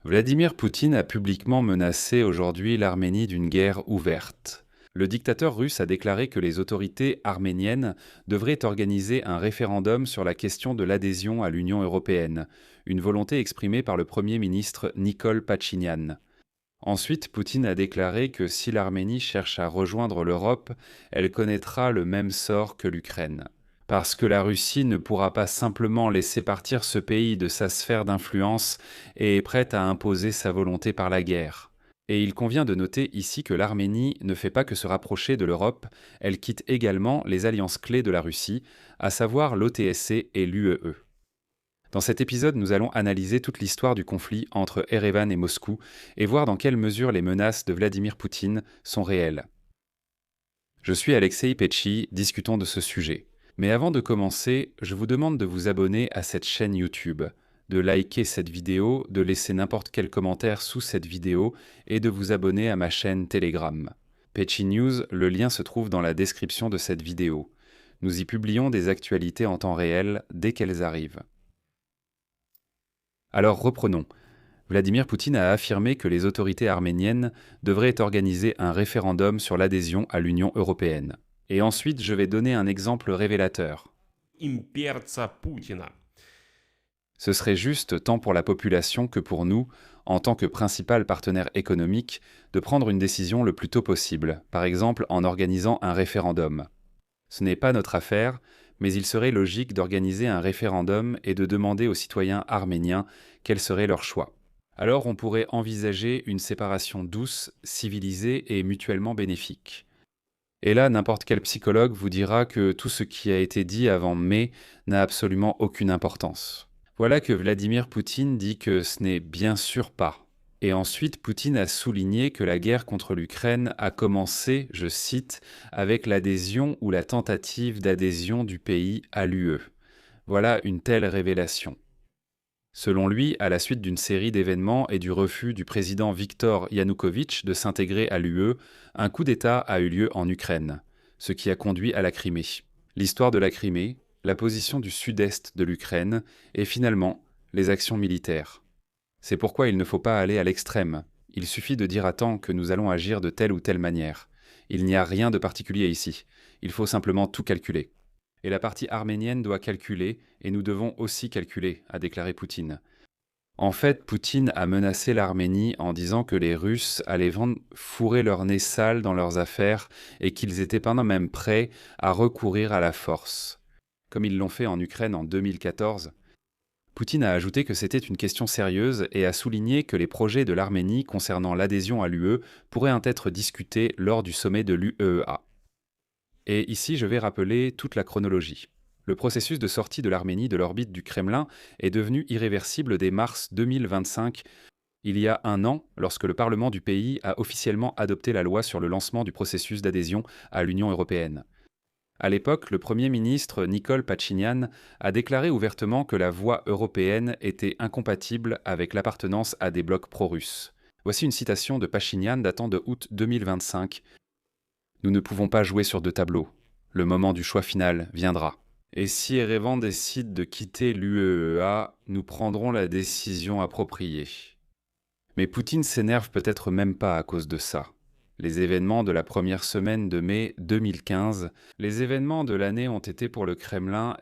Vladimir Poutine a publiquement menacé aujourd'hui l'Arménie d'une guerre ouverte. Le dictateur russe a déclaré que les autorités arméniennes devraient organiser un référendum sur la question de l'adhésion à l'Union européenne, une volonté exprimée par le Premier ministre Nikol Pachinian. Ensuite, Poutine a déclaré que si l'Arménie cherche à rejoindre l'Europe, elle connaîtra le même sort que l'Ukraine. Parce que la Russie ne pourra pas simplement laisser partir ce pays de sa sphère d'influence et est prête à imposer sa volonté par la guerre. Et il convient de noter ici que l'Arménie ne fait pas que se rapprocher de l'Europe, elle quitte également les alliances clés de la Russie, à savoir l'OTSC et l'UEE. Dans cet épisode, nous allons analyser toute l'histoire du conflit entre Erevan et Moscou et voir dans quelle mesure les menaces de Vladimir Poutine sont réelles. Je suis Alexei Petchi, discutons de ce sujet. Mais avant de commencer, je vous demande de vous abonner à cette chaîne YouTube, de liker cette vidéo, de laisser n'importe quel commentaire sous cette vidéo et de vous abonner à ma chaîne Telegram. Petchi News, le lien se trouve dans la description de cette vidéo. Nous y publions des actualités en temps réel dès qu'elles arrivent. Alors reprenons. Vladimir Poutine a affirmé que les autorités arméniennes devraient organiser un référendum sur l'adhésion à l'Union européenne. Et ensuite, je vais donner un exemple révélateur. Имперца Путина. Ce serait juste, tant pour la population que pour nous, en tant que principal partenaire économique, de prendre une décision le plus tôt possible, par exemple en organisant un référendum. Ce n'est pas notre affaire, mais il serait logique d'organiser un référendum et de demander aux citoyens arméniens quel serait leur choix. Alors on pourrait envisager une séparation douce, civilisée et mutuellement bénéfique. Et là, n'importe quel psychologue vous dira que tout ce qui a été dit avant mai n'a absolument aucune importance. Voilà que Vladimir Poutine dit que ce n'est bien sûr pas. Et ensuite, Poutine a souligné que la guerre contre l'Ukraine a commencé, je cite, avec l'adhésion ou la tentative d'adhésion du pays à l'UE. Voilà une telle révélation. Selon lui, à la suite d'une série d'événements et du refus du président Viktor Yanukovych de s'intégrer à l'UE, un coup d'État a eu lieu en Ukraine, ce qui a conduit à la Crimée. L'histoire de la Crimée, la position du sud-est de l'Ukraine et finalement les actions militaires. C'est pourquoi il ne faut pas aller à l'extrême. Il suffit de dire à temps que nous allons agir de telle ou telle manière. Il n'y a rien de particulier ici. Il faut simplement tout calculer. Et la partie arménienne doit calculer, et nous devons aussi calculer, a déclaré Poutine. En fait, Poutine a menacé l'Arménie en disant que les Russes allaient fourrer leur nez sale dans leurs affaires et qu'ils étaient pendant même prêts à recourir à la force. Comme ils l'ont fait en Ukraine en 2014, Poutine a ajouté que c'était une question sérieuse et a souligné que les projets de l'Arménie concernant l'adhésion à l'UE pourraient être discutés lors du sommet de l'UEA. Et ici, je vais rappeler toute la chronologie. Le processus de sortie de l'Arménie de l'orbite du Kremlin est devenu irréversible dès mars 2025, il y a un an, lorsque le Parlement du pays a officiellement adopté la loi sur le lancement du processus d'adhésion à l'Union européenne. À l'époque, le Premier ministre Nikol Pachinian a déclaré ouvertement que la voie européenne était incompatible avec l'appartenance à des blocs pro-russes. Voici une citation de Pachinian datant de août 2025. Nous ne pouvons pas jouer sur deux tableaux. Le moment du choix final viendra. Et si Erevan décide de quitter l'UEEA, nous prendrons la décision appropriée. Mais Poutine s'énerve peut-être même pas à cause de ça. Les événements de la première semaine de mai 2015, les événements de l'année ont été pour le Kremlin,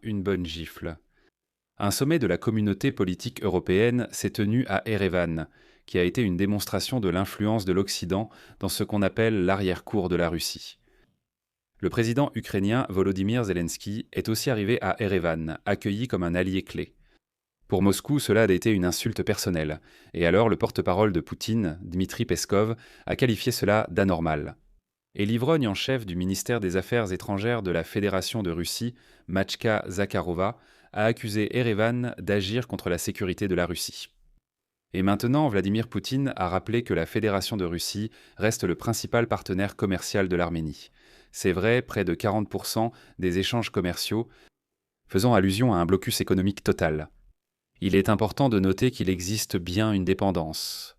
une bonne gifle. Un sommet de la communauté politique européenne s'est tenu à Erevan, qui a été une démonstration de l'influence de l'Occident dans ce qu'on appelle l'arrière-cour de la Russie. Le président ukrainien Volodymyr Zelensky est aussi arrivé à Erevan, accueilli comme un allié clé. Pour Moscou, cela a été une insulte personnelle, et alors le porte-parole de Poutine, Dmitri Peskov, a qualifié cela d'anormal. Et l'ivrogne en chef du ministère des Affaires étrangères de la Fédération de Russie, Machka Zakharova, a accusé Erevan d'agir contre la sécurité de la Russie. Et maintenant, Vladimir Poutine a rappelé que la Fédération de Russie reste le principal partenaire commercial de l'Arménie. C'est vrai, près de 40% des échanges commerciaux faisant allusion à un blocus économique total. Il est important de noter qu'il existe bien une dépendance.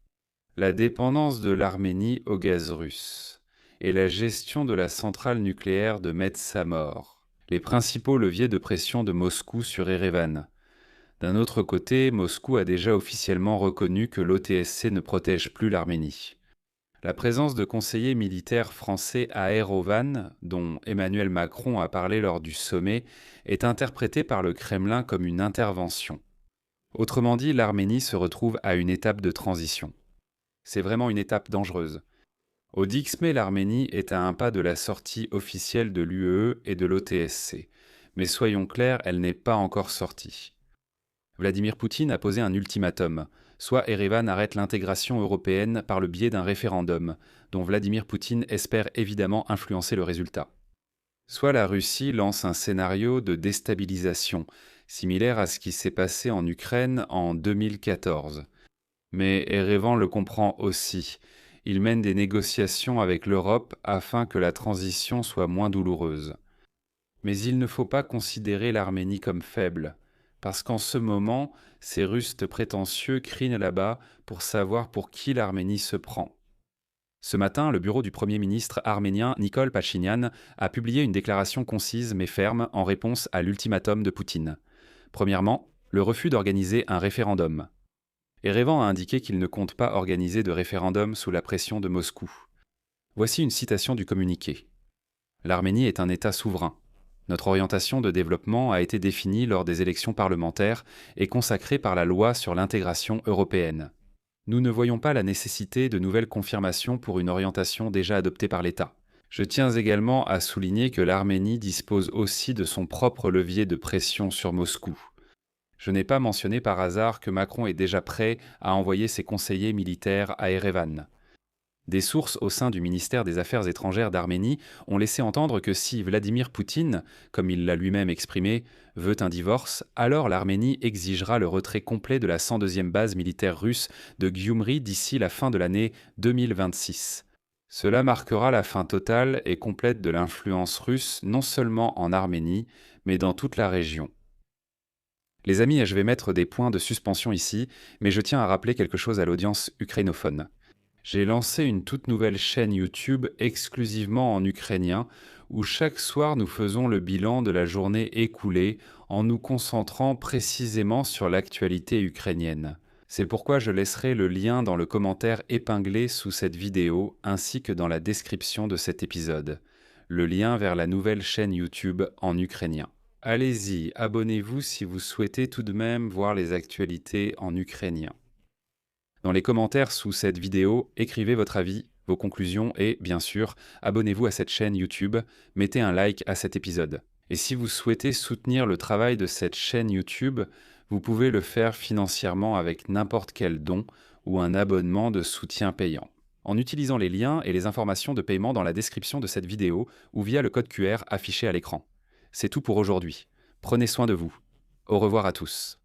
La dépendance de l'Arménie au gaz russe et la gestion de la centrale nucléaire de Metsamor, les principaux leviers de pression de Moscou sur Erevan. D'un autre côté, Moscou a déjà officiellement reconnu que l'OTSC ne protège plus l'Arménie. La présence de conseillers militaires français à Erevan, dont Emmanuel Macron a parlé lors du sommet, est interprétée par le Kremlin comme une intervention. Autrement dit, l'Arménie se retrouve à une étape de transition. C'est vraiment une étape dangereuse. Au Dixmé, l'Arménie est à un pas de la sortie officielle de l'UE et de l'OTSC. Mais soyons clairs, elle n'est pas encore sortie. Vladimir Poutine a posé un ultimatum. Soit Erevan arrête l'intégration européenne par le biais d'un référendum, dont Vladimir Poutine espère évidemment influencer le résultat. Soit la Russie lance un scénario de déstabilisation, similaire à ce qui s'est passé en Ukraine en 2014. Mais Erevan le comprend aussi. Il mène des négociations avec l'Europe afin que la transition soit moins douloureuse. Mais il ne faut pas considérer l'Arménie comme faible, parce qu'en ce moment, ces Russes prétentieux crient là-bas pour savoir pour qui l'Arménie se prend. Ce matin, le bureau du Premier ministre arménien Nikol Pachinian a publié une déclaration concise mais ferme en réponse à l'ultimatum de Poutine. Premièrement, le refus d'organiser un référendum. Erevan a indiqué qu'il ne compte pas organiser de référendum sous la pression de Moscou. Voici une citation du communiqué. L'Arménie est un État souverain. Notre orientation de développement a été définie lors des élections parlementaires et consacrée par la loi sur l'intégration européenne. Nous ne voyons pas la nécessité de nouvelles confirmations pour une orientation déjà adoptée par l'État. Je tiens également à souligner que l'Arménie dispose aussi de son propre levier de pression sur Moscou. Je n'ai pas mentionné par hasard que Macron est déjà prêt à envoyer ses conseillers militaires à Erevan. Des sources au sein du ministère des Affaires étrangères d'Arménie ont laissé entendre que si Vladimir Poutine, comme il l'a lui-même exprimé, veut un divorce, alors l'Arménie exigera le retrait complet de la 102e base militaire russe de Gyumri d'ici la fin de l'année 2026. Cela marquera la fin totale et complète de l'influence russe non seulement en Arménie, mais dans toute la région. Les amis, je vais mettre des points de suspension ici, mais je tiens à rappeler quelque chose à l'audience ukrainophone. J'ai lancé une toute nouvelle chaîne YouTube exclusivement en ukrainien, où chaque soir nous faisons le bilan de la journée écoulée en nous concentrant précisément sur l'actualité ukrainienne. C'est pourquoi je laisserai le lien dans le commentaire épinglé sous cette vidéo ainsi que dans la description de cet épisode. Le lien vers la nouvelle chaîne YouTube en ukrainien. Allez-y, abonnez-vous si vous souhaitez tout de même voir les actualités en ukrainien. Dans les commentaires sous cette vidéo, écrivez votre avis, vos conclusions et, bien sûr, abonnez-vous à cette chaîne YouTube, mettez un like à cet épisode. Et si vous souhaitez soutenir le travail de cette chaîne YouTube, vous pouvez le faire financièrement avec n'importe quel don ou un abonnement de soutien payant, en utilisant les liens et les informations de paiement dans la description de cette vidéo ou via le code QR affiché à l'écran. C'est tout pour aujourd'hui. Prenez soin de vous. Au revoir à tous.